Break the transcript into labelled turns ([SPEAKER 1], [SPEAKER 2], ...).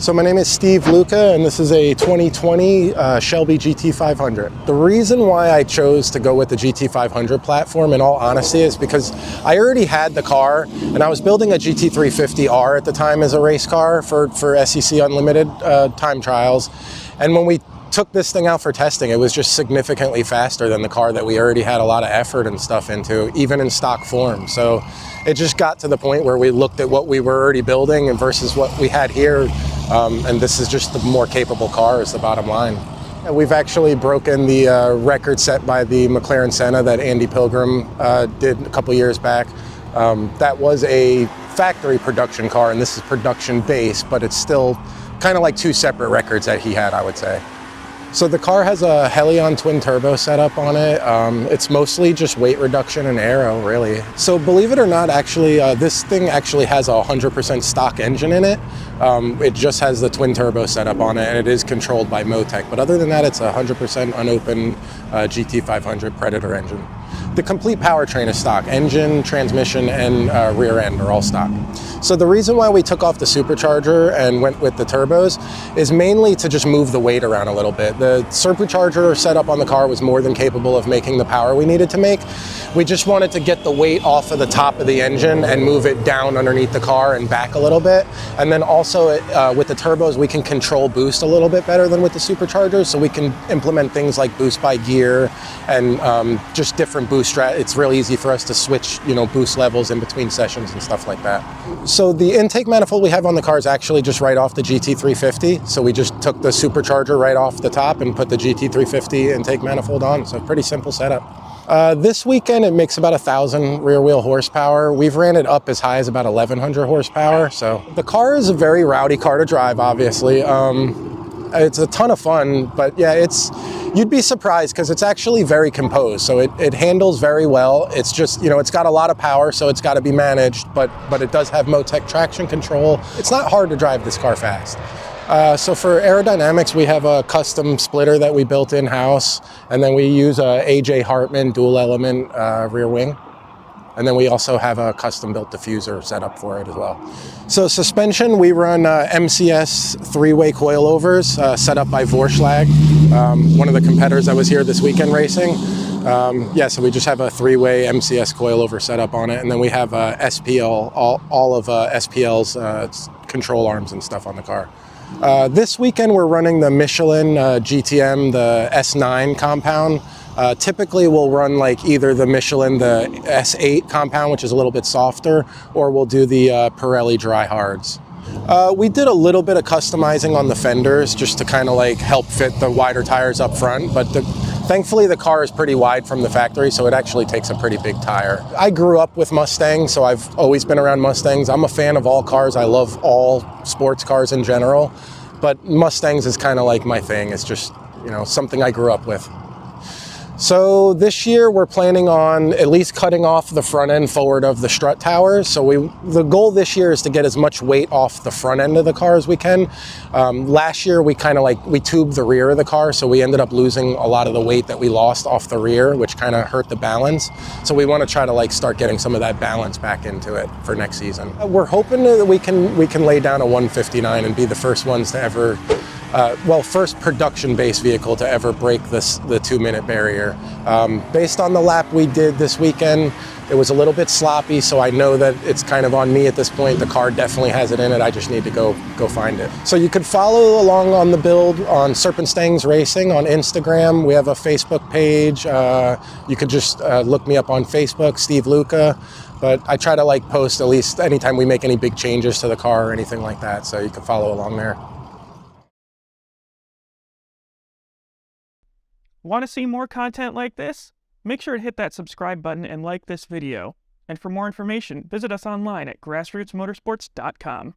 [SPEAKER 1] So my name is Steve Luca, and this is a 2020 Shelby GT500. The reason why I chose to go with the GT500 platform, in all honesty, is because I already had the car, and I was building a GT350R at the time as a race car for SEC Unlimited time trials. And when we took this thing out for testing, it was just significantly faster than the car that we already had a lot of effort and stuff into, even in stock form. So it just got to the point where we looked at what we were already building and versus what we had here, and this is just the more capable car is the bottom line. And we've actually broken the record set by the McLaren Senna that Andy Pilgrim did a couple years back. That was a factory production car, and this is production base, but it's still kind of like two separate records that he had, I would say. So the car has a Helion twin turbo setup on it. It's mostly just weight reduction and aero, really. So believe it or not, actually, this thing actually has a 100% stock engine in it. It just has the twin turbo setup on it, and it is controlled by Motec. But other than that, it's a 100% unopened GT500 Predator engine. The complete powertrain is stock. Engine, transmission, and rear end are all stock. So the reason why we took off the supercharger and went with the turbos is mainly to just move the weight around a little bit. The supercharger setup on the car was more than capable of making the power we needed to make. We just wanted to get the weight off of the top of the engine and move it down underneath the car and back a little bit. And then also with the turbos, we can control boost a little bit better than with the superchargers. So we can implement things like boost by gear and just different boost strat. It's really easy for us to switch, boost levels in between sessions and stuff like that. So the intake manifold we have on the car is actually just right off the GT350. So we just took the supercharger right off the top and put the GT350 intake manifold on. So pretty simple setup. This weekend it makes about 1,000 rear wheel horsepower. We've ran it up as high as about 1,100 horsepower. So the car is a very rowdy car to drive, obviously. It's a ton of fun, but yeah, you'd be surprised because it's actually very composed. So it handles very well. It's just, it's got a lot of power, so it's got to be managed, but it does have Motec traction control. It's not hard to drive this car fast. So for aerodynamics, we have a custom splitter that we built in-house, and then we use a AJ Hartman dual element rear wing. And then we also have a custom-built diffuser set up for it as well. So suspension, we run MCS three-way coilovers set up by Vorschlag, one of the competitors that was here this weekend racing. So we just have a three-way MCS coilover set up on it, and then we have SPL, all of SPL's control arms and stuff on the car. This weekend we're running the Michelin GTM, the S9 compound. Typically we'll run like either the Michelin, the S8 compound, which is a little bit softer, or we'll do the Pirelli dry hards. We did a little bit of customizing on the fenders just to kind of like help fit the wider tires up front, but thankfully the car is pretty wide from the factory, so it actually takes a pretty big tire. I grew up with Mustangs, so I've always been around Mustangs. I'm a fan of all cars. I love all sports cars in general, but Mustangs is kind of like my thing. It's just, something I grew up with. So this year we're planning on at least cutting off the front end forward of the strut towers. So the goal this year is to get as much weight off the front end of the car as we can. Last year we we tubed the rear of the car, so we ended up losing a lot of the weight that we lost off the rear, which kind of hurt the balance. So we want to try to start getting some of that balance back into it for next season. We're hoping that we can lay down a 159 and be the first ones to ever first production-based vehicle to ever break the 2-minute barrier. Based on the lap we did this weekend, it was a little bit sloppy, so I know that it's kind of on me at this point. The car definitely has it in it. I just need to go find it. So you could follow along on the build on Serpenstangs Racing on Instagram. We have a Facebook page. You could just look me up on Facebook, Steve Luca. But I try to post at least anytime we make any big changes to the car or anything like that, so you can follow along there.
[SPEAKER 2] Want to see more content like this? Make sure to hit that subscribe button and like this video. And for more information, visit us online at grassrootsmotorsports.com.